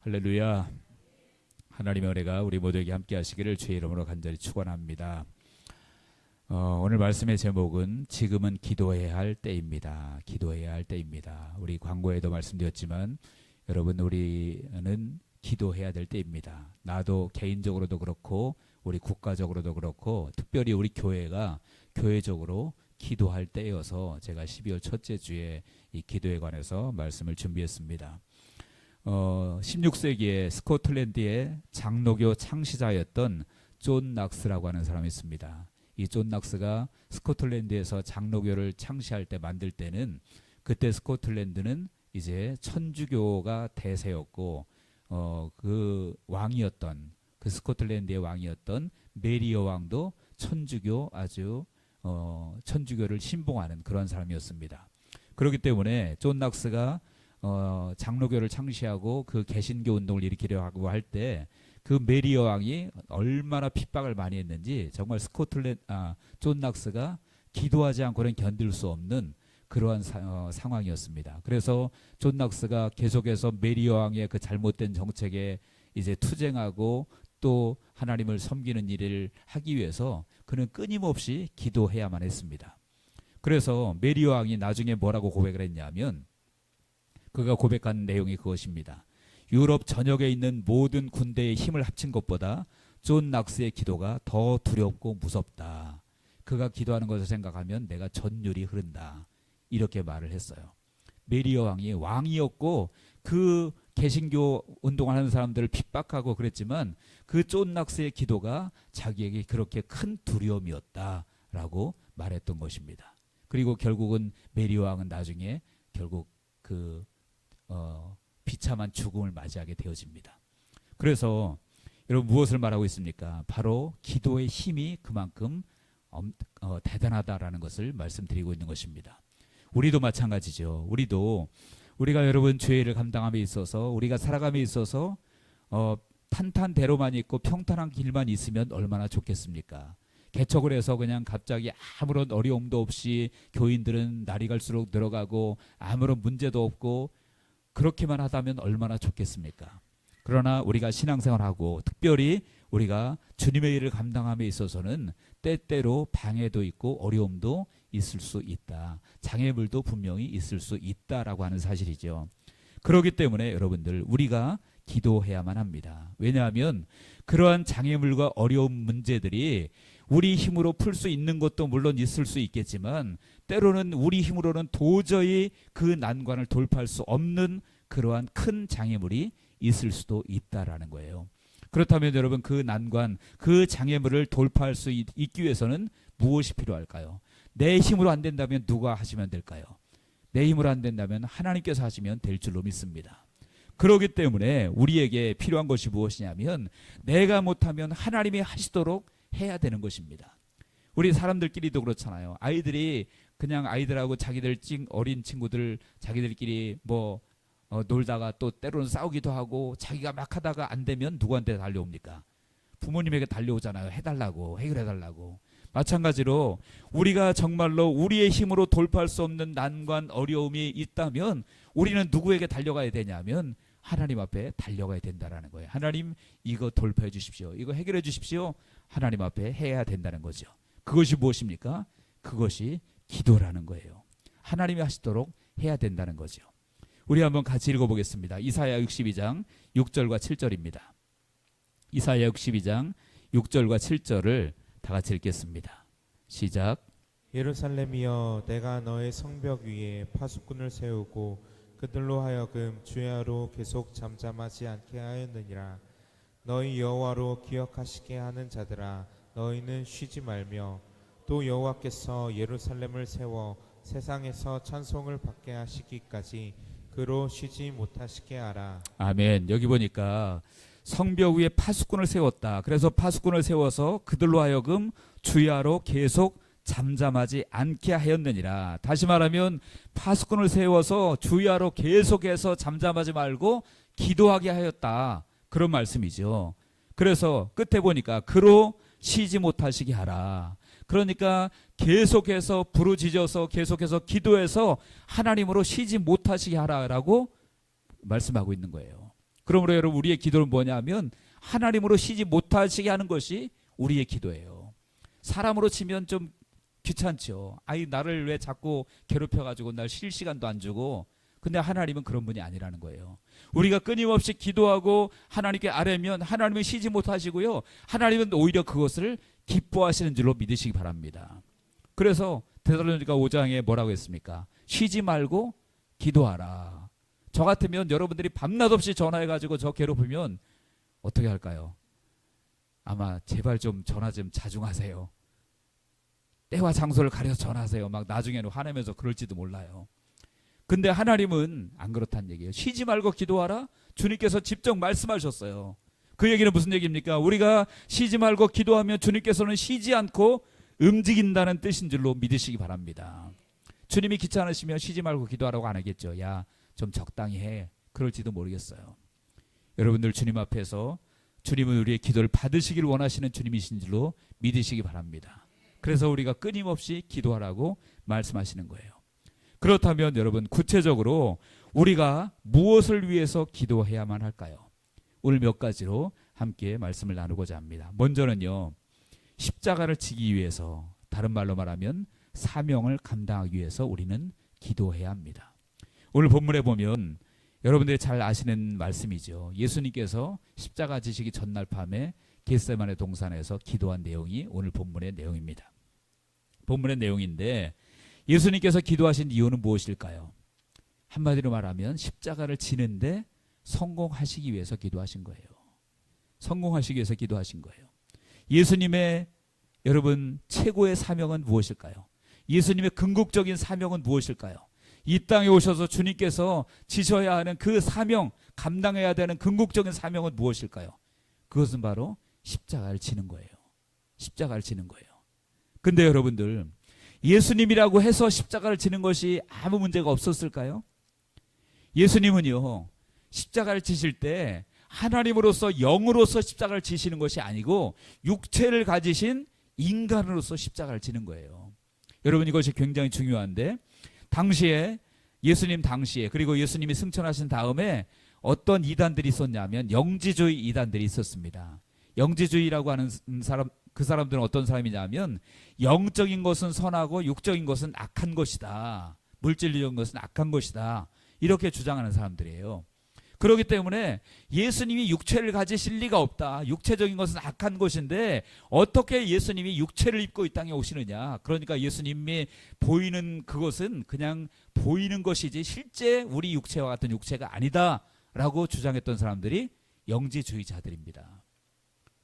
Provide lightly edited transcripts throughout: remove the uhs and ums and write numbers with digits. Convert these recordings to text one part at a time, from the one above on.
할렐루야. 하나님의 은혜가 우리 모두에게 함께 하시기를 주의 이름으로 간절히 축원합니다. 오늘 말씀의 제목은 지금은 기도해야 할 때입니다. 기도해야 할 때입니다. 우리 광고에도 말씀드렸지만 여러분, 우리는 기도해야 될 때입니다. 나도 개인적으로도 그렇고 우리 국가적으로도 그렇고 특별히 우리 교회가 교회적으로 기도할 때여서 제가 12월 첫째 주에 이 기도에 관해서 말씀을 준비했습니다. 16세기에 스코틀랜드의 장로교 창시자였던 존 낙스라고 하는 사람이 있습니다. 이 존 낙스가 스코틀랜드에서 장로교를 창시할 때 만들 때는 그때 스코틀랜드는 이제 천주교가 대세였고 그 왕이었던 그 스코틀랜드의 왕이었던 메리어 왕도 천주교 천주교를 신봉하는 그런 사람이었습니다. 그렇기 때문에 존 낙스가 장로교를 창시하고 그 개신교 운동을 일으키려고 할 때 그 메리어 왕이 얼마나 핍박을 많이 했는지 정말 존 낙스가 기도하지 않고는 견딜 수 없는 그러한 상황이었습니다. 그래서 존 낙스가 계속해서 메리어 왕의 그 잘못된 정책에 이제 투쟁하고 또 하나님을 섬기는 일을 하기 위해서 그는 끊임없이 기도해야만 했습니다. 그래서 메리어 왕이 나중에 뭐라고 고백을 했냐면, 그가 고백한 내용이 그것입니다. 유럽 전역에 있는 모든 군대의 힘을 합친 것보다 존 낙스의 기도가 더 두렵고 무섭다. 그가 기도하는 것을 생각하면 내가 전율이 흐른다. 이렇게 말을 했어요. 메리어 왕이 왕이었고 그 개신교 운동하는 사람들을 핍박하고 그랬지만 그 존 낙스의 기도가 자기에게 그렇게 큰 두려움이었다라고 말했던 것입니다. 그리고 결국은 메리어 왕은 나중에 결국 비참한 죽음을 맞이하게 되어집니다. 그래서 여러분, 무엇을 말하고 있습니까? 바로 기도의 힘이 그만큼 대단하다라는 것을 말씀드리고 있는 것입니다. 우리도 마찬가지죠. 우리가 여러분 죄를 감당함에 있어서 우리가 살아감에 있어서 탄탄대로만 있고 평탄한 길만 있으면 얼마나 좋겠습니까? 개척을 해서 그냥 갑자기 아무런 어려움도 없이 교인들은 날이 갈수록 늘어가고 아무런 문제도 없고 그렇게만 하다면 얼마나 좋겠습니까? 그러나 우리가 신앙생활하고 특별히 우리가 주님의 일을 감당함에 있어서는 때때로 방해도 있고 어려움도 있을 수 있다. 장애물도 분명히 있을 수 있다라고 하는 사실이죠. 그렇기 때문에 여러분들, 우리가 기도해야만 합니다. 왜냐하면 그러한 장애물과 어려운 문제들이 우리 힘으로 풀 수 있는 것도 물론 있을 수 있겠지만 때로는 우리 힘으로는 도저히 그 난관을 돌파할 수 없는 그러한 큰 장애물이 있을 수도 있다라는 거예요. 그렇다면 여러분, 그 난관, 그 장애물을 돌파할 수 있기 위해서는 무엇이 필요할까요? 내 힘으로 안 된다면 누가 하시면 될까요? 내 힘으로 안 된다면 하나님께서 하시면 될 줄로 믿습니다. 그렇기 때문에 우리에게 필요한 것이 무엇이냐면 내가 못하면 하나님이 하시도록 해야 되는 것입니다. 우리 사람들끼리도 그렇잖아요. 아이들이 그냥 아이들하고 자기들 어린 친구들 자기들끼리 놀다가 또 때로는 싸우기도 하고 자기가 막 하다가 안 되면 누구한테 달려옵니까? 부모님에게 달려오잖아요. 해달라고, 해결해달라고. 마찬가지로 우리가 정말로 우리의 힘으로 돌파할 수 없는 난관, 어려움이 있다면 우리는 누구에게 달려가야 되냐면 하나님 앞에 달려가야 된다라는 거예요. 하나님, 이거 돌파해 주십시오. 이거 해결해 주십시오. 하나님 앞에 해야 된다는 거죠. 그것이 무엇입니까? 그것이 기도라는 거예요. 하나님이 하시도록 해야 된다는 거죠. 우리 한번 같이 읽어보겠습니다. 이사야 62장 6절과 7절입니다. 이사야 62장 6절과 7절을 다 같이 읽겠습니다. 시작. 예루살렘이여, 내가 너의 성벽 위에 파수꾼을 세우고 그들로 하여금 주야로 계속 잠잠하지 않게 하였느니라. 너희 여호와로 기억하시게 하는 자들아, 너희는 쉬지 말며 또 여호와께서 예루살렘을 세워 세상에서 찬송을 받게 하시기까지 그로 쉬지 못하시게 하라. 아멘. 여기 보니까 성벽 위에 파수꾼을 세웠다. 그래서 파수꾼을 세워서 그들로 하여금 주야로 계속 잠잠하지 않게 하였느니라. 다시 말하면 파수꾼을 세워서 주야로 계속해서 잠잠하지 말고 기도하게 하였다. 그런 말씀이죠. 그래서 끝에 보니까 그로 쉬지 못하시게 하라. 그러니까 계속해서 부르짖어서 계속해서 기도해서 하나님으로 쉬지 못하시게 하라라고 말씀하고 있는 거예요. 그러므로 여러분 우리의 기도는 뭐냐면 하나님으로 쉬지 못하시게 하는 것이 우리의 기도예요. 사람으로 치면 좀 귀찮죠. 아이 나를 왜 자꾸 괴롭혀가지고 날 쉴 시간도 안 주고. 근데 하나님은 그런 분이 아니라는 거예요. 우리가 끊임없이 기도하고 하나님께 아뢰면 하나님은 쉬지 못하시고요. 하나님은 오히려 그것을 기뻐하시는 줄로 믿으시기 바랍니다. 그래서 데살로니가 5장에 뭐라고 했습니까? 쉬지 말고 기도하라. 저 같으면 여러분들이 밤낮 없이 전화해가지고 저 괴롭히면 어떻게 할까요? 아마 제발 좀 전화 좀 자중하세요. 때와 장소를 가려서 전화하세요. 막 나중에는 화내면서 그럴지도 몰라요. 근데 하나님은 안 그렇다는 얘기예요. 쉬지 말고 기도하라. 주님께서 직접 말씀하셨어요. 그 얘기는 무슨 얘기입니까? 우리가 쉬지 말고 기도하면 주님께서는 쉬지 않고 움직인다는 뜻인 줄로 믿으시기 바랍니다. 주님이 귀찮으시면 쉬지 말고 기도하라고 안 하겠죠. 야, 좀 적당히 해. 그럴지도 모르겠어요. 여러분들 주님 앞에서 주님은 우리의 기도를 받으시길 원하시는 주님이신 줄로 믿으시기 바랍니다. 그래서 우리가 끊임없이 기도하라고 말씀하시는 거예요. 그렇다면 여러분 구체적으로 우리가 무엇을 위해서 기도해야만 할까요? 오늘 몇 가지로 함께 말씀을 나누고자 합니다. 먼저는요, 십자가를 지기 위해서, 다른 말로 말하면 사명을 감당하기 위해서 우리는 기도해야 합니다. 오늘 본문에 보면 여러분들이 잘 아시는 말씀이죠. 예수님께서 십자가 지시기 전날 밤에 겟세마네 동산에서 기도한 내용이 오늘 본문의 내용입니다. 본문의 내용인데 예수님께서 기도하신 이유는 무엇일까요? 한마디로 말하면 십자가를 지는데 성공하시기 위해서 기도하신 거예요. 성공하시기 위해서 기도하신 거예요. 예수님의 여러분 최고의 사명은 무엇일까요? 예수님의 궁극적인 사명은 무엇일까요? 이 땅에 오셔서 주님께서 지셔야 하는 그 사명, 감당해야 되는 궁극적인 사명은 무엇일까요? 그것은 바로 십자가를 지는 거예요. 십자가를 지는 거예요. 근데 여러분들 예수님이라고 해서 십자가를 지는 것이 아무 문제가 없었을까요? 예수님은요, 십자가를 지실 때 하나님으로서 영으로서 십자가를 지시는 것이 아니고 육체를 가지신 인간으로서 십자가를 지는 거예요. 여러분 이것이 굉장히 중요한데 당시에 예수님 당시에 그리고 예수님이 승천하신 다음에 어떤 이단들이 있었냐면 영지주의 이단들이 있었습니다. 영지주의라고 하는 사람, 그 사람들은 어떤 사람이냐면 영적인 것은 선하고 육적인 것은 악한 것이다. 물질적인 것은 악한 것이다. 이렇게 주장하는 사람들이에요. 그렇기 때문에 예수님이 육체를 가지실 리가 없다. 육체적인 것은 악한 것인데 어떻게 예수님이 육체를 입고 이 땅에 오시느냐. 그러니까 예수님이 보이는 그것은 그냥 보이는 것이지 실제 우리 육체와 같은 육체가 아니다라고 주장했던 사람들이 영지주의자들입니다.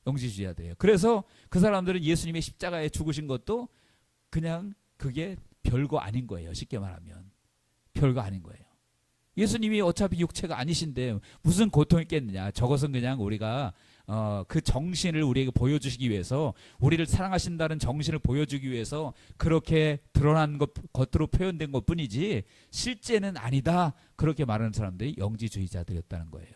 영지주의자들이에요. 그래서 그 사람들은 예수님의 십자가에 죽으신 것도 그냥 그게 별거 아닌 거예요. 쉽게 말하면 별거 아닌 거예요. 예수님이 어차피 육체가 아니신데 무슨 고통이 있겠느냐. 저것은 그냥 우리가 그 정신을 우리에게 보여주시기 위해서, 우리를 사랑하신다는 정신을 보여주기 위해서 그렇게 드러난 것, 겉으로 표현된 것뿐이지 실제는 아니다. 그렇게 말하는 사람들이 영지주의자들이었다는 거예요.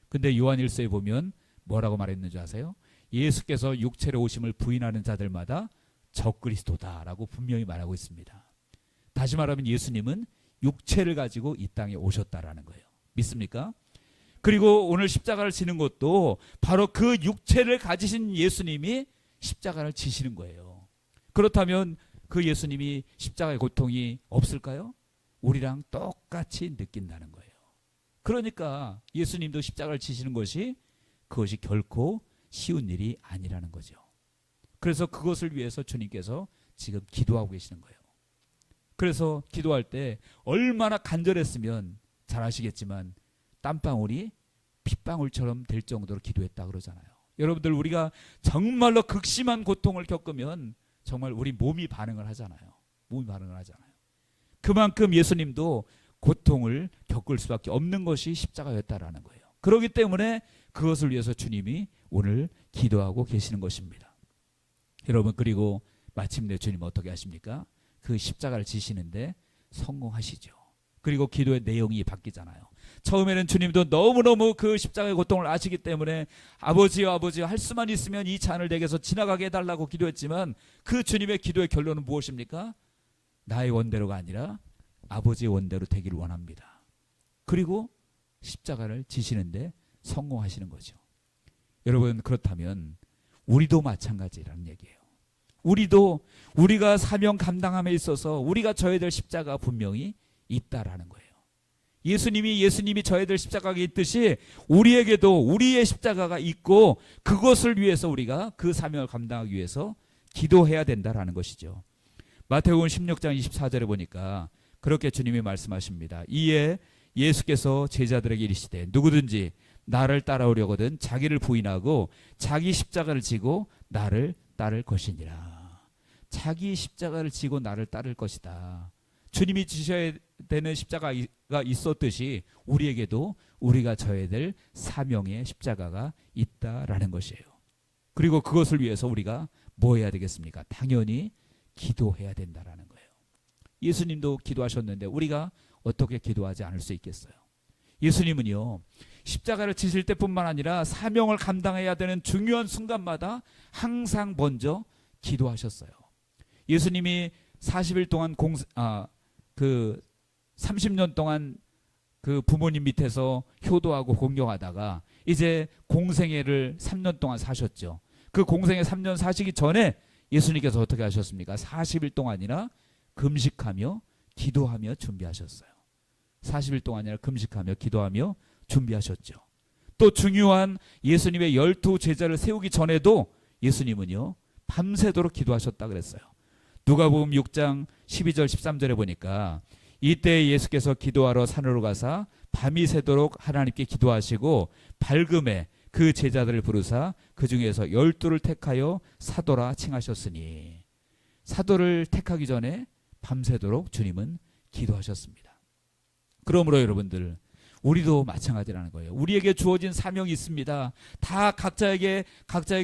근데 요한일서에 보면 뭐라고 말했는지 아세요? 예수께서 육체로 오심을 부인하는 자들마다 적그리스도다라고 분명히 말하고 있습니다. 다시 말하면 예수님은 육체를 가지고 이 땅에 오셨다라는 거예요. 믿습니까? 그리고 오늘 십자가를 지는 것도 바로 그 육체를 가지신 예수님이 십자가를 지시는 거예요. 그렇다면 그 예수님이 십자가의 고통이 없을까요? 우리랑 똑같이 느낀다는 거예요. 그러니까 예수님도 십자가를 지시는 것이 그것이 결코 쉬운 일이 아니라는 거죠. 그래서 그것을 위해서 주님께서 지금 기도하고 계시는 거예요. 그래서 기도할 때 얼마나 간절했으면 잘 아시겠지만 땀방울이 핏방울처럼 될 정도로 기도했다 그러잖아요. 여러분들 우리가 정말로 극심한 고통을 겪으면 정말 우리 몸이 반응을 하잖아요. 몸이 반응을 하잖아요. 그만큼 예수님도 고통을 겪을 수밖에 없는 것이 십자가였다라는 거예요. 그렇기 때문에 그것을 위해서 주님이 오늘 기도하고 계시는 것입니다. 여러분 그리고 마침내 주님 어떻게 하십니까? 그 십자가를 지시는데 성공하시죠. 그리고 기도의 내용이 바뀌잖아요. 처음에는 주님도 너무너무 그 십자가의 고통을 아시기 때문에 아버지요 아버지요 할 수만 있으면 이 잔을 내게서 지나가게 해달라고 기도했지만 그 주님의 기도의 결론은 무엇입니까? 나의 원대로가 아니라 아버지의 원대로 되기를 원합니다. 그리고 십자가를 지시는데 성공하시는 거죠. 여러분, 그렇다면 우리도 마찬가지라는 얘기예요. 우리도 우리가 사명 감당함에 있어서 우리가 져야 될 십자가 분명히 있다라는 거예요. 예수님이 져야 될 십자가가 있듯이 우리에게도 우리의 십자가가 있고 그것을 위해서 우리가 그 사명을 감당하기 위해서 기도해야 된다라는 것이죠. 마태복음 16장 24절에 보니까 그렇게 주님이 말씀하십니다. 이에 예수께서 제자들에게 이르시되 누구든지 나를 따라오려거든 자기를 부인하고 자기 십자가를 지고 나를 따를 것이니라. 자기 십자가를 지고 나를 따를 것이다. 주님이 지셔야 되는 십자가가 있었듯이 우리에게도 우리가 져야 될 사명의 십자가가 있다라는 것이에요. 그리고 그것을 위해서 우리가 뭐 해야 되겠습니까? 당연히 기도해야 된다라는 거예요. 예수님도 기도하셨는데 우리가 어떻게 기도하지 않을 수 있겠어요? 예수님은요, 십자가를 지실 때뿐만 아니라 사명을 감당해야 되는 중요한 순간마다 항상 먼저 기도하셨어요. 예수님이 40일 동안 30년 동안 그 부모님 밑에서 효도하고 공경하다가 이제 공생애를 3년 동안 사셨죠. 그 공생애 3년 사시기 전에 예수님께서 어떻게 하셨습니까? 40일 동안이나 금식하며 기도하며 준비하셨어요. 40일 동안이나 금식하며 기도하며 준비하셨죠. 또 중요한 예수님의 12 제자를 세우기 전에도 예수님은요, 밤새도록 기도하셨다 그랬어요. 누가복음 6장 12절 13절에 보니까 이때 예수께서 기도하러 산으로 가사 밤이 새도록 하나님께 기도하시고 밝음에 그 제자들을 부르사 그 중에서 12를 택하여 사도라 칭하셨으니, 사도를 택하기 전에 밤새도록 주님은 기도하셨습니다. 그러므로 여러분들, 우리도 마찬가지라는 거예요. 우리에게 주어진 사명이 있습니다. 다 각자에게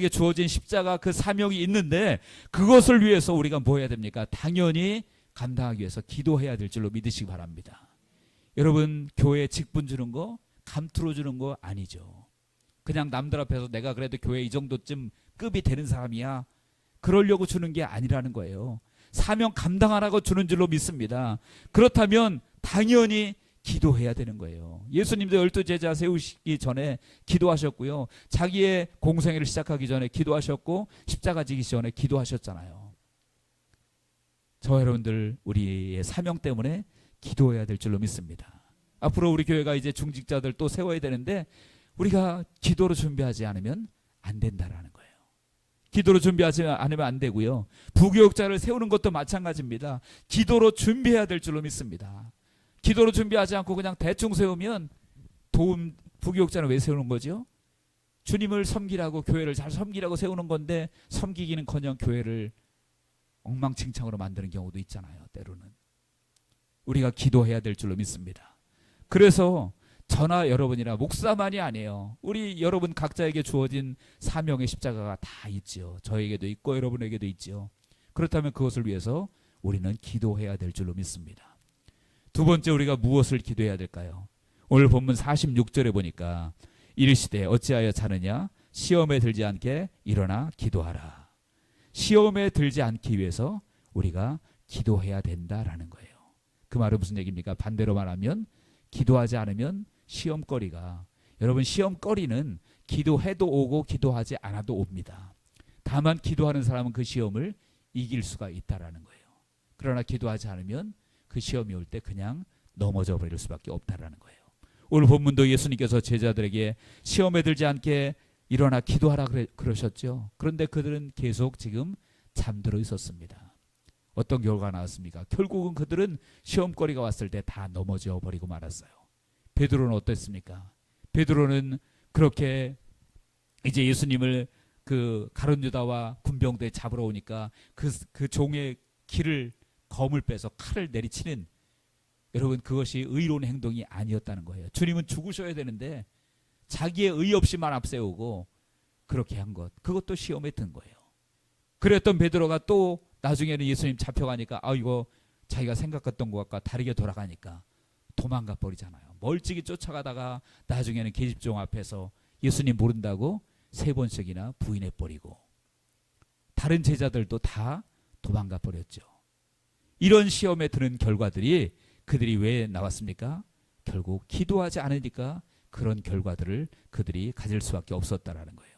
주어진 십자가 그 사명이 있는데 그것을 위해서 우리가 뭐 해야 됩니까? 당연히 감당하기 위해서 기도해야 될 줄로 믿으시기 바랍니다. 여러분, 교회 직분 주는 거, 감투로 주는 거 아니죠. 그냥 남들 앞에서 내가 그래도 교회 이 정도쯤 급이 되는 사람이야, 그러려고 주는 게 아니라는 거예요. 사명 감당하라고 주는 줄로 믿습니다. 그렇다면 당연히 기도해야 되는 거예요. 예수님도 12 제자 세우시기 전에 기도하셨고요. 자기의 공생애를 시작하기 전에 기도하셨고 십자가 지기 전에 기도하셨잖아요. 저와 여러분들, 우리의 사명 때문에 기도해야 될 줄로 믿습니다. 앞으로 우리 교회가 이제 중직자들 또 세워야 되는데 우리가 기도로 준비하지 않으면 안 된다라는 거예요. 기도로 준비하지 않으면 안 되고요. 부교육자를 세우는 것도 마찬가지입니다. 기도로 준비해야 될 줄로 믿습니다. 기도로 준비하지 않고 그냥 대충 세우면 부교육자는 왜 세우는 거죠? 주님을 섬기라고, 교회를 잘 섬기라고 세우는 건데 섬기기는커녕 교회를 엉망진창으로 만드는 경우도 있잖아요. 때로는. 우리가 기도해야 될 줄로 믿습니다. 그래서 저나 여러분이나 목사만이 아니에요. 우리 여러분 각자에게 주어진 사명의 십자가가 다 있죠. 저에게도 있고 여러분에게도 있죠. 그렇다면 그것을 위해서 우리는 기도해야 될 줄로 믿습니다. 두 번째, 우리가 무엇을 기도해야 될까요? 오늘 본문 46절에 보니까 이르시되 어찌하여 자느냐, 시험에 들지 않게 일어나 기도하라. 시험에 들지 않기 위해서 우리가 기도해야 된다라는 거예요. 그 말은 무슨 얘기입니까? 반대로 말하면 기도하지 않으면 시험거리가, 여러분, 시험거리는 기도해도 오고 기도하지 않아도 옵니다. 다만 기도하는 사람은 그 시험을 이길 수가 있다라는 거예요. 그러나 기도하지 않으면 그 시험이 올 때 그냥 넘어져 버릴 수밖에 없다라는 거예요. 오늘 본문도 예수님께서 제자들에게 시험에 들지 않게 일어나 기도하라 그러셨죠. 그런데 그들은 계속 지금 잠들어 있었습니다. 어떤 결과가 나왔습니까? 결국은 그들은 시험거리가 왔을 때 다 넘어져 버리고 말았어요. 베드로는 어땠습니까? 베드로는 그렇게 이제 예수님을 그 가룟 유다와 군병대에 잡으러 오니까 그 종의 검을 빼서 칼을 내리치는, 여러분, 그것이 의로운 행동이 아니었다는 거예요. 주님은 죽으셔야 되는데 자기의 의 없이만 앞세우고 그렇게 한 것, 그것도 시험에 든 거예요. 그랬던 베드로가 또 나중에는 예수님 잡혀가니까 이거 자기가 생각했던 것과 다르게 돌아가니까 도망가 버리잖아요. 멀찍이 쫓아가다가 나중에는 계집종 앞에서 예수님 모른다고 3번씩이나 부인해 버리고 다른 제자들도 다 도망가 버렸죠. 이런 시험에 드는 결과들이 그들이 왜 나왔습니까? 결국 기도하지 않으니까 그런 결과들을 그들이 가질 수밖에 없었다라는 거예요.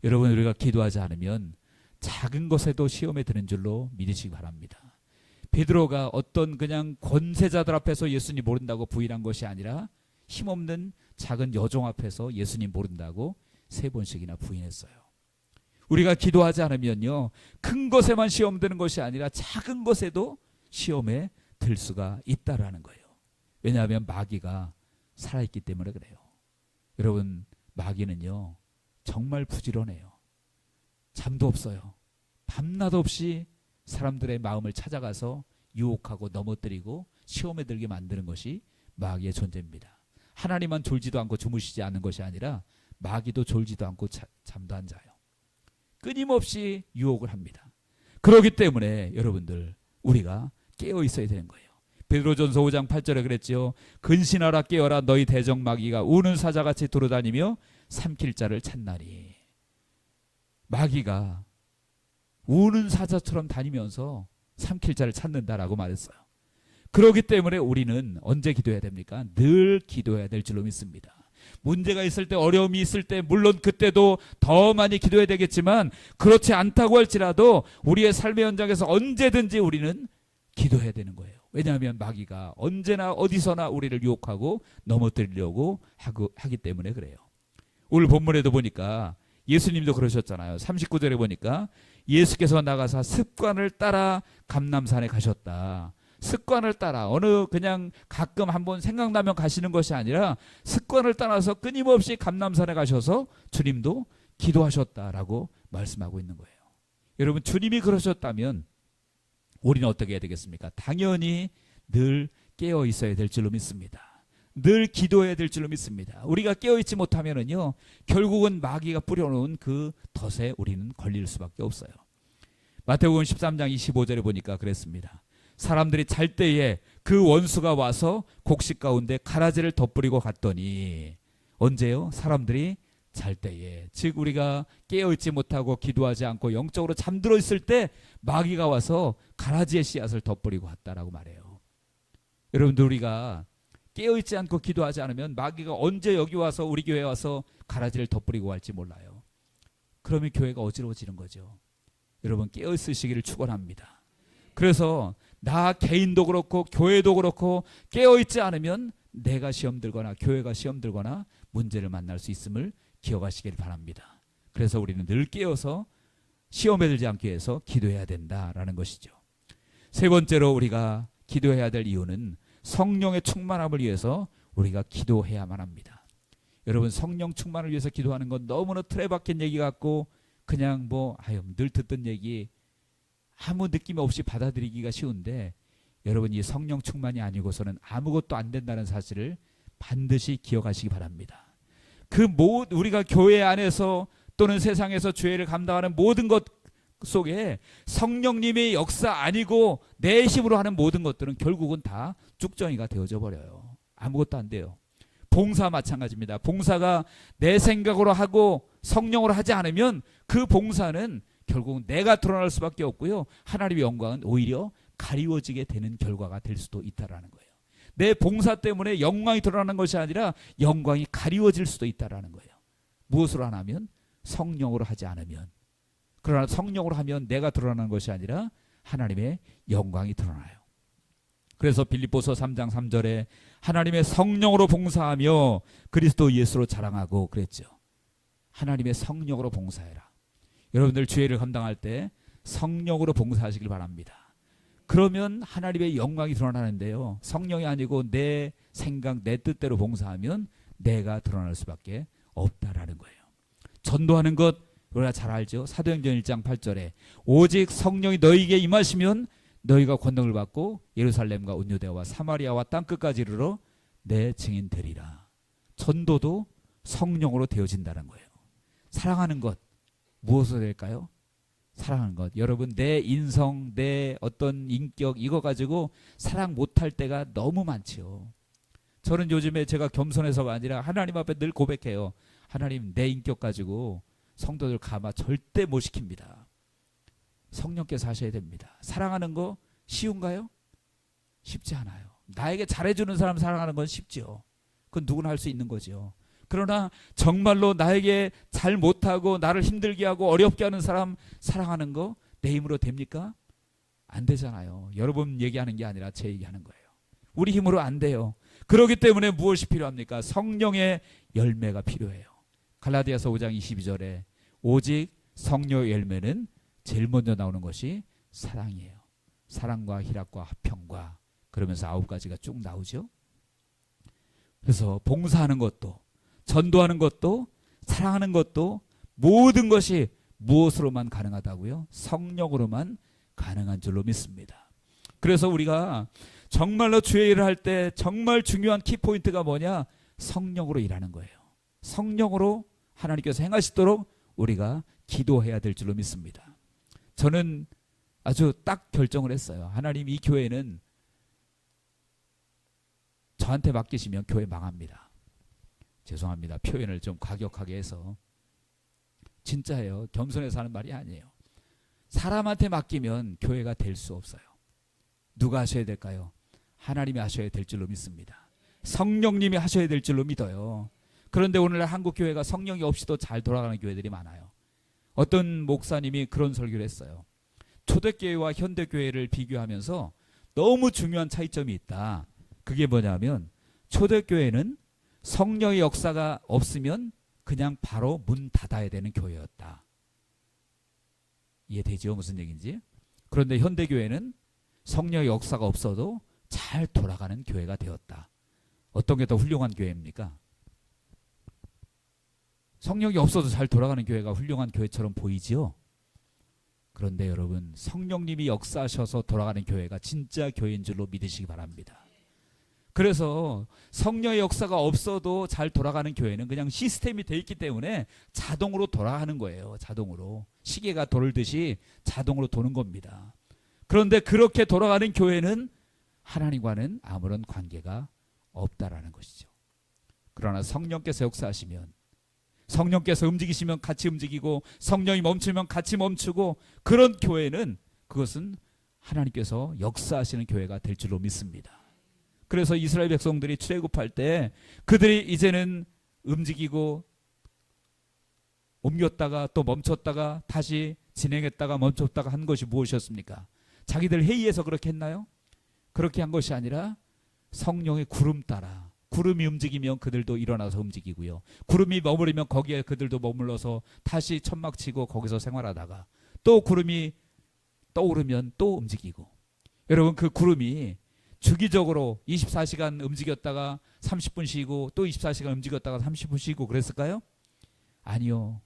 여러분, 우리가 기도하지 않으면 작은 것에도 시험에 드는 줄로 믿으시기 바랍니다. 베드로가 어떤 그냥 권세자들 앞에서 예수님 모른다고 부인한 것이 아니라 힘없는 작은 여종 앞에서 예수님 모른다고 3번씩이나 부인했어요. 우리가 기도하지 않으면요, 큰 것에만 시험 드는 것이 아니라 작은 것에도 시험에 들 수가 있다라는 거예요. 왜냐하면 마귀가 살아있기 때문에 그래요. 여러분, 마귀는요 정말 부지런해요. 잠도 없어요. 밤낮 없이 사람들의 마음을 찾아가서 유혹하고 넘어뜨리고 시험에 들게 만드는 것이 마귀의 존재입니다. 하나님만 졸지도 않고 주무시지 않는 것이 아니라 마귀도 졸지도 않고 잠도 안 자요. 끊임없이 유혹을 합니다. 그렇기 때문에 여러분들, 우리가 깨어 있어야 되는 거예요. 베드로전서 5장 8절에 그랬지요. 근신하라, 깨어라, 너희 대적 마귀가 우는 사자같이 돌아다니며 삼킬 자를 찾나니. 마귀가 우는 사자처럼 다니면서 삼킬 자를 찾는다라고 말했어요. 그렇기 때문에 우리는 언제 기도해야 됩니까? 늘 기도해야 될 줄로 믿습니다. 문제가 있을 때, 어려움이 있을 때, 물론 그때도 더 많이 기도해야 되겠지만, 그렇지 않다고 할지라도 우리의 삶의 현장에서 언제든지 우리는 기도해야 되는 거예요. 왜냐하면 마귀가 언제나 어디서나 우리를 유혹하고 넘어뜨리려고 하기 때문에 그래요. 오늘 본문에도 보니까 예수님도 그러셨잖아요. 39절에 보니까 예수께서 나가사 습관을 따라 감람산에 가셨다. 습관을 따라, 어느 그냥 가끔 한번 생각나면 가시는 것이 아니라 습관을 따라서 끊임없이 감람산에 가셔서 주님도 기도하셨다라고 말씀하고 있는 거예요. 여러분, 주님이 그러셨다면 우리는 어떻게 해야 되겠습니까? 당연히 늘 깨어 있어야 될 줄로 믿습니다. 늘 기도해야 될 줄로 믿습니다. 우리가 깨어있지 못하면은요, 결국은 마귀가 뿌려놓은 그 덫에 우리는 걸릴 수밖에 없어요. 마태복음 13장 25절에 보니까 그랬습니다. 사람들이 잘 때에 그 원수가 와서 곡식 가운데 가라지를 덧뿌리고 갔더니. 언제요? 사람들이 잘 때에, 즉 우리가 깨어있지 못하고 기도하지 않고 영적으로 잠들어 있을 때 마귀가 와서 가라지의 씨앗을 덧뿌리고 갔다라고 말해요. 여러분들, 우리가 깨어있지 않고 기도하지 않으면 마귀가 언제 여기 와서, 우리 교회에 와서 가라지를 덧뿌리고 갈지 몰라요. 그러면 교회가 어지러워지는 거죠. 여러분, 깨어있으시기를 축원합니다. 그래서 나 개인도 그렇고 교회도 그렇고 깨어있지 않으면 내가 시험 들거나 교회가 시험 들거나 문제를 만날 수 있음을 기억하시길 바랍니다. 그래서 우리는 늘 깨어서 시험에 들지 않기 위해서 기도해야 된다라는 것이죠. 3번째로 우리가 기도해야 될 이유는 성령의 충만함을 위해서 우리가 기도해야만 합니다. 여러분, 성령 충만을 위해서 기도하는 건 너무나 틀에 박힌 얘기 같고 그냥 늘 듣던 얘기, 아무 느낌 없이 받아들이기가 쉬운데, 여러분, 이 성령 충만이 아니고서는 아무것도 안 된다는 사실을 반드시 기억하시기 바랍니다. 우리가 교회 안에서 또는 세상에서 죄를 감당하는 모든 것 속에 성령님의 역사 아니고 내 힘으로 하는 모든 것들은 결국은 다 쭉정이가 되어져 버려요. 아무것도 안 돼요. 봉사 마찬가지입니다. 봉사가 내 생각으로 하고 성령으로 하지 않으면 그 봉사는 결국은 내가 드러날 수밖에 없고요, 하나님의 영광은 오히려 가리워지게 되는 결과가 될 수도 있다라는 거예요. 내 봉사 때문에 영광이 드러나는 것이 아니라 영광이 가리워질 수도 있다라는 거예요. 무엇으로 하냐면 성령으로 하지 않으면. 그러나 성령으로 하면 내가 드러나는 것이 아니라 하나님의 영광이 드러나요. 그래서 빌립보서 3장 3절에 하나님의 성령으로 봉사하며 그리스도 예수로 자랑하고 그랬죠. 하나님의 성령으로 봉사해라. 여러분들 죄를 감당할 때 성령으로 봉사하시길 바랍니다. 그러면 하나님의 영광이 드러나는데요, 성령이 아니고 내 생각, 내 뜻대로 봉사하면 내가 드러날 수밖에 없다라는 거예요. 전도하는 것 우리가 잘 알죠. 사도행전 1장 8절에 오직 성령이 너희에게 임하시면 너희가 권능을 받고 예루살렘과 온 유대와 사마리아와 땅끝까지 이르러 내 증인 되리라. 전도도 성령으로 되어진다는 거예요. 사랑하는 것 무엇으로 될까요? 사랑하는 것. 여러분, 내 인성, 내 어떤 인격 이거 가지고 사랑 못할 때가 너무 많지요. 저는 요즘에 제가 겸손해서가 아니라 하나님 앞에 늘 고백해요. 하나님, 내 인격 가지고 성도들 감화 절대 못 시킵니다. 성령께서 하셔야 됩니다. 사랑하는 거 쉬운가요? 쉽지 않아요. 나에게 잘해주는 사람 사랑하는 건 쉽죠. 그건 누구나 할 수 있는 거죠. 그러나 정말로 나에게 잘 못하고 나를 힘들게 하고 어렵게 하는 사람 사랑하는 거 내 힘으로 됩니까? 안 되잖아요. 여러분 얘기하는 게 아니라 제 얘기하는 거예요. 우리 힘으로 안 돼요. 그렇기 때문에 무엇이 필요합니까? 성령의 열매가 필요해요. 갈라디아서 5장 22절에 오직 성령의 열매는 제일 먼저 나오는 것이 사랑이에요. 사랑과 희락과 화평과 그러면서 9가지가 쭉 나오죠. 그래서 봉사하는 것도 전도하는 것도 사랑하는 것도 모든 것이 무엇으로만 가능하다고요? 성령으로만 가능한 줄로 믿습니다. 그래서 우리가 정말로 주의 일을 할 때 정말 중요한 키포인트가 뭐냐? 성령으로 일하는 거예요. 성령으로 하나님께서 행하시도록 우리가 기도해야 될 줄로 믿습니다. 저는 아주 딱 결정을 했어요. 하나님, 이 교회는 저한테 맡기시면 교회 망합니다. 죄송합니다. 표현을 좀 과격하게 해서. 진짜예요. 겸손해서 하는 말이 아니에요. 사람한테 맡기면 교회가 될 수 없어요. 누가 하셔야 될까요? 하나님이 하셔야 될 줄로 믿습니다. 성령님이 하셔야 될 줄로 믿어요. 그런데 오늘날 한국 교회가 성령이 없이도 잘 돌아가는 교회들이 많아요. 어떤 목사님이 그런 설교를 했어요. 초대교회와 현대교회를 비교하면서 너무 중요한 차이점이 있다. 그게 뭐냐면 초대교회는 성령의 역사가 없으면 그냥 바로 문 닫아야 되는 교회였다. 이해되죠? 무슨 얘기인지? 그런데 현대교회는 성령의 역사가 없어도 잘 돌아가는 교회가 되었다. 어떤 게 더 훌륭한 교회입니까? 성령이 없어도 잘 돌아가는 교회가 훌륭한 교회처럼 보이지요? 그런데 여러분, 성령님이 역사하셔서 돌아가는 교회가 진짜 교회인 줄로 믿으시기 바랍니다. 그래서 성령의 역사가 없어도 잘 돌아가는 교회는 그냥 시스템이 돼 있기 때문에 자동으로 돌아가는 거예요. 자동으로. 시계가 돌듯이 자동으로 도는 겁니다. 그런데 그렇게 돌아가는 교회는 하나님과는 아무런 관계가 없다라는 것이죠. 그러나 성령께서 역사하시면, 성령께서 움직이시면 같이 움직이고 성령이 멈추면 같이 멈추고, 그런 교회는 그것은 하나님께서 역사하시는 교회가 될 줄로 믿습니다. 그래서 이스라엘 백성들이 출애굽할 때 그들이 이제는 움직이고 옮겼다가 또 멈췄다가 다시 진행했다가 멈췄다가 한 것이 무엇이었습니까? 자기들 회의에서 그렇게 했나요? 그렇게 한 것이 아니라 성령의 구름 따라, 구름이 움직이면 그들도 일어나서 움직이고요, 구름이 머무르면 거기에 그들도 머물러서 다시 천막 치고 거기서 생활하다가 또 구름이 떠오르면 또 움직이고. 여러분, 그 구름이 주기적으로 24시간 움직였다가 30분 쉬고 또 24시간 움직였다가 30분 쉬고 그랬을까요? 아니요.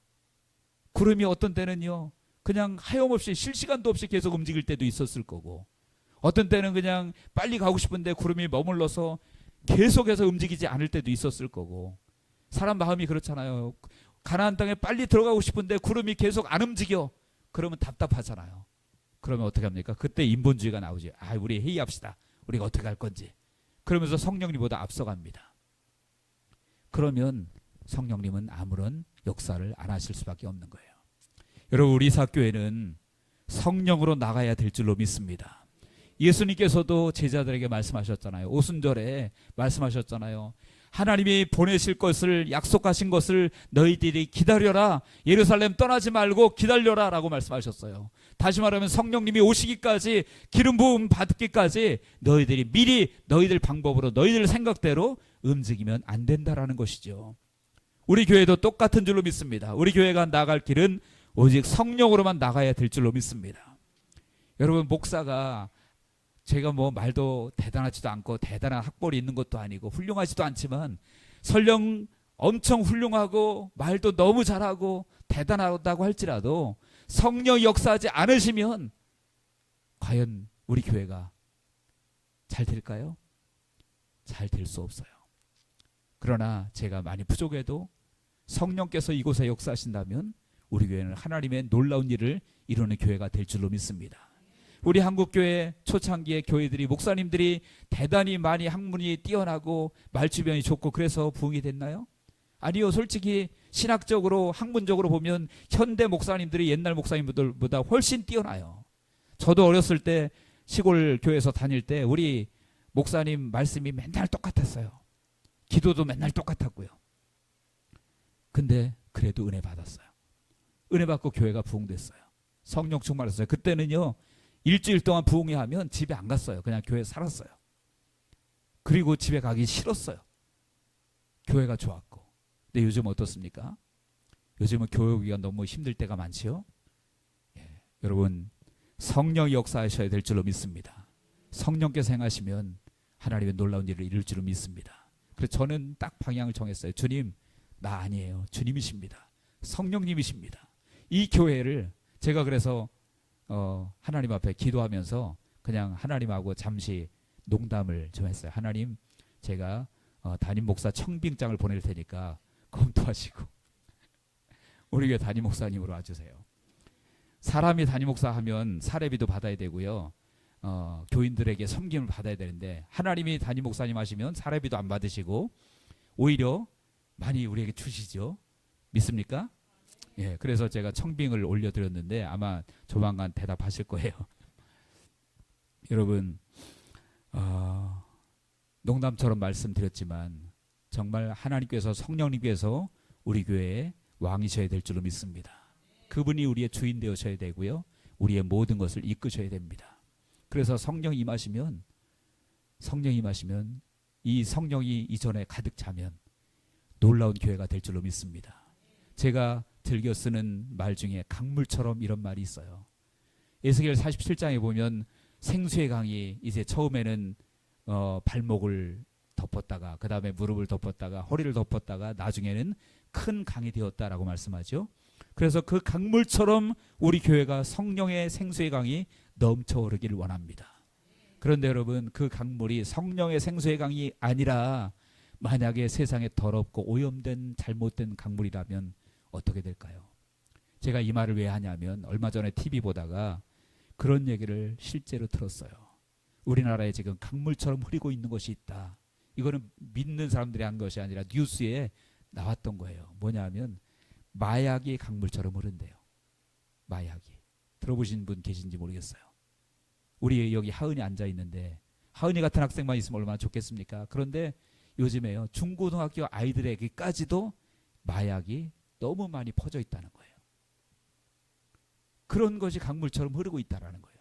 구름이 어떤 때는요 그냥 하염없이 쉴 시간도 없이 계속 움직일 때도 있었을 거고, 어떤 때는 그냥 빨리 가고 싶은데 구름이 머물러서 계속해서 움직이지 않을 때도 있었을 거고. 사람 마음이 그렇잖아요. 가나안 땅에 빨리 들어가고 싶은데 구름이 계속 안 움직여. 그러면 답답하잖아요. 그러면 어떻게 합니까? 그때 인본주의가 나오죠. 아, 우리 회의합시다. 우리가 어떻게 할 건지. 그러면서 성령님보다 앞서갑니다. 그러면 성령님은 아무런 역사를 안 하실 수밖에 없는 거예요. 여러분, 우리 사교회는 성령으로 나가야 될 줄로 믿습니다. 예수님께서도 제자들에게 말씀하셨잖아요. 오순절에 말씀하셨잖아요. 하나님이 보내실 것을, 약속하신 것을 너희들이 기다려라. 예루살렘 떠나지 말고 기다려라 라고 말씀하셨어요. 다시 말하면 성령님이 오시기까지, 기름 부음 받기까지 너희들이 미리 너희들 방법으로, 너희들 생각대로 움직이면 안 된다라는 것이죠. 우리 교회도 똑같은 줄로 믿습니다. 우리 교회가 나갈 길은 오직 성령으로만 나가야 될 줄로 믿습니다. 여러분, 목사가 제가 뭐 말도 대단하지도 않고 대단한 학벌이 있는 것도 아니고 훌륭하지도 않지만, 설령 엄청 훌륭하고 말도 너무 잘하고 대단하다고 할지라도 성령이 역사하지 않으시면 과연 우리 교회가 잘 될까요? 잘 될 수 없어요. 그러나 제가 많이 부족해도 성령께서 이곳에 역사하신다면 우리 교회는 하나님의 놀라운 일을 이루는 교회가 될 줄로 믿습니다. 우리 한국교회 초창기의 교회들이, 목사님들이 대단히 많이 학문이 뛰어나고 말주변이 좋고 그래서 부흥이 됐나요? 아니요. 솔직히 신학적으로, 학문적으로 보면 현대 목사님들이 옛날 목사님들보다 훨씬 뛰어나요. 저도 어렸을 때 시골 교회에서 다닐 때 우리 목사님 말씀이 맨날 똑같았어요. 기도도 맨날 똑같았고요. 근데 그래도 은혜 받았어요. 은혜 받고 교회가 부흥됐어요. 성령 충만했어요. 그때는요, 일주일 동안 부흥회 하면 집에 안 갔어요. 그냥 교회에 살았어요. 그리고 집에 가기 싫었어요. 교회가 좋았고. 근데 요즘 어떻습니까? 요즘은 교회 오기가 너무 힘들 때가 많지요. 예, 여러분, 성령이 역사하셔야 될 줄로 믿습니다. 성령께서 행하시면 하나님의 놀라운 일을 이룰 줄로 믿습니다. 그래서 저는 딱 방향을 정했어요. 주님, 나 아니에요. 주님이십니다. 성령님이십니다. 이 교회를 제가 그래서 하나님 앞에 기도하면서 그냥 하나님하고 잠시 농담을 좀 했어요. 하나님, 제가 담임 목사 청빙장을 보낼 테니까 검토하시고 우리 교회 담임 목사님으로 와주세요. 사람이 담임 목사 하면 사례비도 받아야 되고요. 교인들에게 섬김을 받아야 되는데 하나님이 담임 목사님 하시면 사례비도 안 받으시고 오히려 많이 우리에게 주시죠. 믿습니까? 예, 그래서 제가 청빙을 올려드렸는데 아마 조만간 대답하실 거예요. 여러분, 농담처럼 말씀드렸지만 정말 하나님께서 성령님께서 우리 교회에 왕이셔야 될 줄로 믿습니다. 그분이 우리의 주인 되어셔야 되고요. 우리의 모든 것을 이끄셔야 됩니다. 그래서 성령이 임하시면 이 성령이 이전에 가득 차면 놀라운 교회가 될 줄로 믿습니다. 제가 즐겨 쓰는 말 중에 강물처럼 이런 말이 있어요. 에스겔 47장에 보면 생수의 강이 이제 처음에는 발목을 덮었다가 그 다음에 무릎을 덮었다가 허리를 덮었다가 나중에는 큰 강이 되었다라고 말씀하죠. 그래서 그 강물처럼 우리 교회가 성령의 생수의 강이 넘쳐 흐르기를 원합니다. 그런데 여러분, 그 강물이 성령의 생수의 강이 아니라 만약에 세상에 더럽고 오염된 잘못된 강물이라면 어떻게 될까요? 제가 이 말을 왜 하냐면 얼마 전에 TV 보다가 그런 얘기를 실제로 들었어요. 우리나라에 지금 강물처럼 흐르고 있는 것이 있다. 이거는 믿는 사람들이 한 것이 아니라 뉴스에 나왔던 거예요. 뭐냐면 마약이 강물처럼 흐른대요. 마약이. 들어보신 분 계신지 모르겠어요. 우리 여기 하은이 앉아 있는데 하은이 같은 학생만 있으면 얼마나 좋겠습니까? 그런데 요즘에요, 중고등학교 아이들에게까지도 마약이 너무 많이 퍼져 있다는 거예요. 그런 것이 강물처럼 흐르고 있다는 거예요.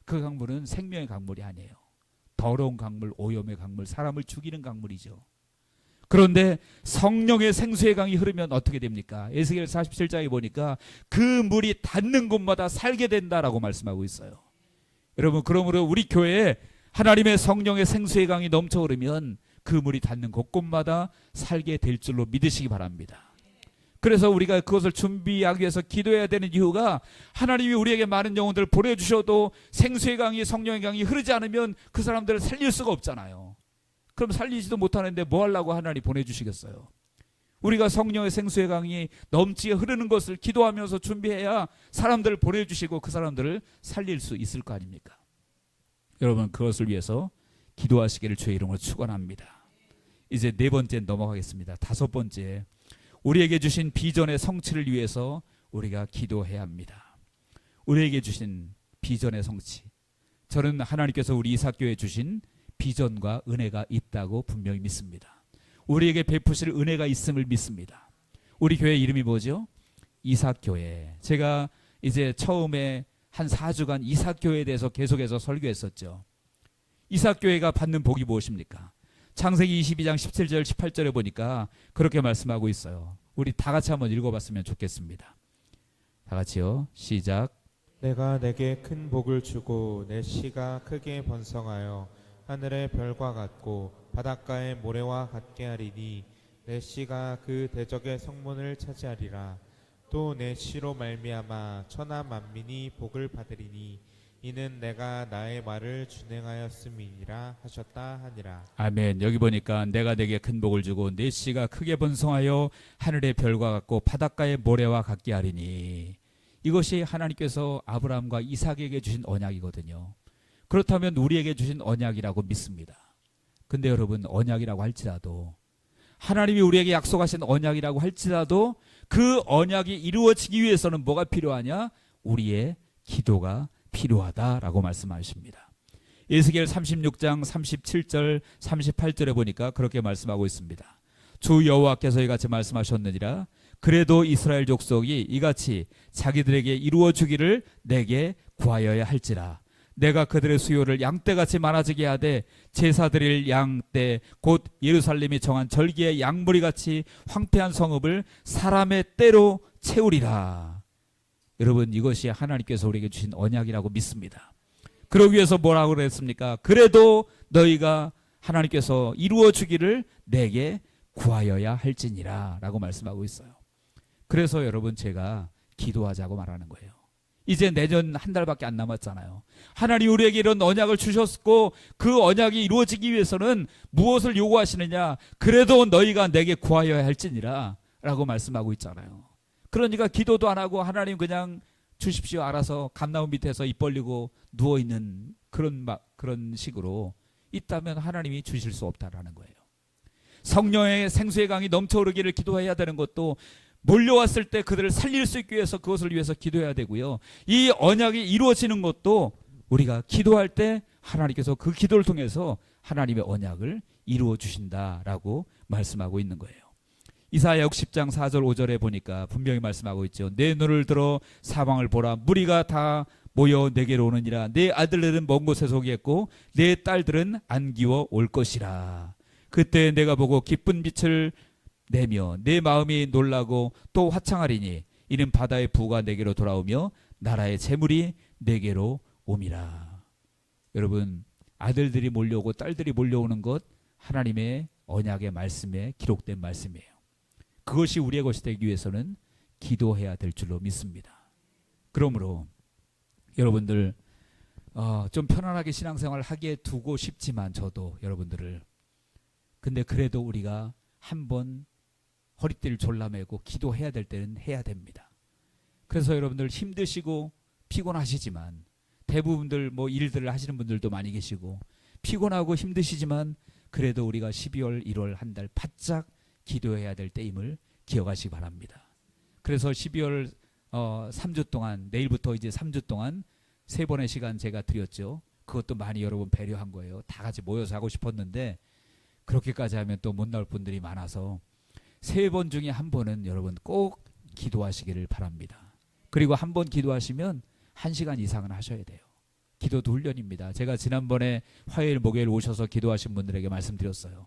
그 강물은 생명의 강물이 아니에요. 더러운 강물, 오염의 강물, 사람을 죽이는 강물이죠. 그런데 성령의 생수의 강이 흐르면 어떻게 됩니까? 에스겔 47장에 보니까 그 물이 닿는 곳마다 살게 된다라고 말씀하고 있어요. 여러분, 그러므로 우리 교회에 하나님의 성령의 생수의 강이 넘쳐 흐르면 그 물이 닿는 곳곳마다 살게 될 줄로 믿으시기 바랍니다. 그래서 우리가 그것을 준비하기 위해서 기도해야 되는 이유가 하나님이 우리에게 많은 영혼들을 보내주셔도 생수의 강이 성령의 강이 흐르지 않으면 그 사람들을 살릴 수가 없잖아요. 그럼 살리지도 못하는데 뭐 하려고 하나님 보내주시겠어요? 우리가 성령의 생수의 강이 넘치게 흐르는 것을 기도하면서 준비해야 사람들을 보내주시고 그 사람들을 살릴 수 있을 거 아닙니까? 여러분, 그것을 위해서 기도하시기를 주의 이름으로 축원합니다. 이제 네 번째 넘어가겠습니다. 다섯 번째, 우리에게 주신 비전의 성취를 위해서 우리가 기도해야 합니다. 우리에게 주신 비전의 성취. 저는 하나님께서 우리 이삭교회에 주신 비전과 은혜가 있다고 분명히 믿습니다. 우리에게 베푸실 은혜가 있음을 믿습니다. 우리 교회 이름이 뭐죠? 이삭교회. 제가 이제 처음에 한 4주간 이삭교회에 대해서 계속해서 설교했었죠. 이삭교회가 받는 복이 무엇입니까? 창세기 22장 17절 18절에 보니까 그렇게 말씀하고 있어요. 우리 다 같이 한번 읽어봤으면 좋겠습니다. 다 같이요. 시작. 내가 내게 큰 복을 주고 내 씨가 크게 번성하여 하늘의 별과 같고 바닷가의 모래와 같게 하리니 내 씨가 그 대적의 성문을 차지하리라. 또 내 씨로 말미암아 천하 만민이 복을 받으리니 이는 내가 나의 말을 준행하였음이니라 하셨다 하니라. 아멘. 여기 보니까 내가 내게 큰 복을 주고 내 씨가 크게 번성하여 하늘의 별과 같고 바닷가의 모래와 같게 하리니, 이것이 하나님께서 아브라함과 이삭에게 주신 언약이거든요. 그렇다면 우리에게 주신 언약이라고 믿습니다. 근데 여러분, 언약이라고 할지라도, 하나님이 우리에게 약속하신 언약이라고 할지라도 그 언약이 이루어지기 위해서는 뭐가 필요하냐? 우리의 기도가 필요하다라고 말씀하십니다. 에스겔 36장 37절 38절에 보니까 그렇게 말씀하고 있습니다. 주 여호와께서 이같이 말씀하셨느니라. 그래도 이스라엘 족속이 이같이 자기들에게 이루어 주기를 내게 구하여야 할지라. 내가 그들의 수요를 양떼같이 많아지게 하되 제사 드릴 양떼 곧 예루살렘이 정한 절기의 양무리같이 황폐한 성읍을 사람의 때로 채우리라. 여러분, 이것이 하나님께서 우리에게 주신 언약이라고 믿습니다. 그러기 위해서 뭐라고 그랬습니까? 그래도 너희가 하나님께서 이루어 주기를 내게 구하여야 할지니라 라고 말씀하고 있어요. 그래서 여러분, 제가 기도하자고 말하는 거예요. 이제 내년 한 달밖에 안 남았잖아요. 하나님 우리에게 이런 언약을 주셨고 그 언약이 이루어지기 위해서는 무엇을 요구하시느냐? 그래도 너희가 내게 구하여야 할지니라 라고 말씀하고 있잖아요. 그러니까 기도도 안 하고 하나님 그냥 주십시오 알아서 감나무 밑에서 입 벌리고 누워있는 그런 식으로 있다면 하나님이 주실 수 없다라는 거예요. 성령의 생수의 강이 넘쳐오르기를 기도해야 되는 것도 몰려왔을 때 그들을 살릴 수 있기 위해서 그것을 위해서 기도해야 되고요. 이 언약이 이루어지는 것도 우리가 기도할 때 하나님께서 그 기도를 통해서 하나님의 언약을 이루어 주신다라고 말씀하고 있는 거예요. 이사야 60장 4절 5절에 보니까 분명히 말씀하고 있죠. 내 눈을 들어 사방을 보라. 무리가 다 모여 내게로 오느니라. 내 아들들은 먼 곳에서 오겠고 내 딸들은 안기워 올 것이라. 그때 내가 보고 기쁜 빛을 내며 내 마음이 놀라고 또 화창하리니 이는 바다의 부가 내게로 돌아오며 나라의 재물이 내게로 옴이라. 여러분, 아들들이 몰려오고 딸들이 몰려오는 것 하나님의 언약의 말씀에 기록된 말씀이에요. 그것이 우리의 것이 되기 위해서는 기도해야 될 줄로 믿습니다. 그러므로 여러분들 좀 편안하게 신앙생활을 하기에 두고 싶지만 저도 여러분들을 근데 그래도 우리가 한번 허리띠를 졸라매고 기도해야 될 때는 해야 됩니다. 그래서 여러분들 힘드시고 피곤하시지만 대부분들 뭐 일들을 하시는 분들도 많이 계시고 피곤하고 힘드시지만 그래도 우리가 12월 1월 한 달 바짝 기도해야 될 때임을 기억하시기 바랍니다. 그래서 12월 3주 동안 내일부터 이제 3주 동안 3번의 시간 제가 드렸죠. 그것도 많이 여러분 배려한 거예요. 다 같이 모여서 하고 싶었는데 그렇게까지 하면 또 못 나올 분들이 많아서 3번 중에 한 번은 여러분 꼭 기도하시기를 바랍니다. 그리고 한 번 기도하시면 1시간 이상은 하셔야 돼요. 기도도 훈련입니다. 제가 지난번에 화요일 목요일 오셔서 기도하신 분들에게 말씀드렸어요.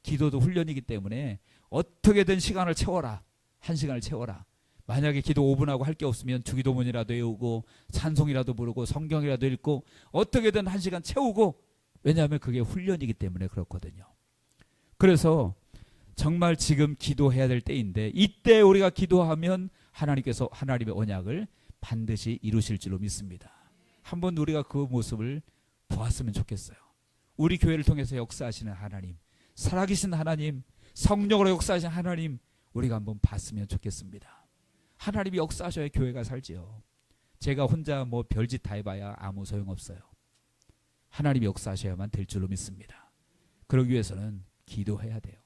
기도도 훈련이기 때문에 어떻게든 시간을 채워라. 1시간을 채워라. 만약에 기도 5분하고 할 게 없으면 주기도문이라도 외우고 찬송이라도 부르고 성경이라도 읽고 어떻게든 1시간 채우고, 왜냐하면 그게 훈련이기 때문에 그렇거든요. 그래서 정말 지금 기도해야 될 때인데 이때 우리가 기도하면 하나님께서 하나님의 언약을 반드시 이루실 줄로 믿습니다. 한번 우리가 그 모습을 보았으면 좋겠어요. 우리 교회를 통해서 역사하시는 하나님, 살아계신 하나님, 성령으로 역사하시는 하나님, 우리가 한번 봤으면 좋겠습니다. 하나님이 역사하셔야 교회가 살지요. 제가 혼자 뭐 별짓 다 해봐야 아무 소용없어요. 하나님이 역사하셔야만 될 줄로 믿습니다. 그러기 위해서는 기도해야 돼요.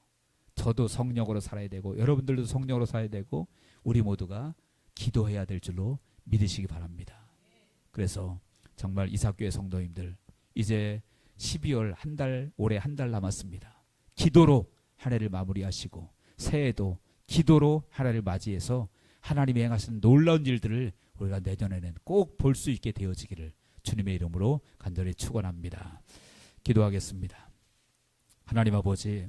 저도 성령으로 살아야 되고 여러분들도 성령으로 살아야 되고 우리 모두가 기도해야 될 줄로 믿으시기 바랍니다. 그래서 정말 이삭교회 성도님들, 이제 12월 한 달, 올해 한 달 남았습니다. 기도로 한 해를 마무리하시고 새해도 기도로 한 해를 맞이해서 하나님이 행하신 놀라운 일들을 우리가 내년에는 꼭 볼 수 있게 되어지기를 주님의 이름으로 간절히 축원합니다. 기도하겠습니다. 하나님 아버지,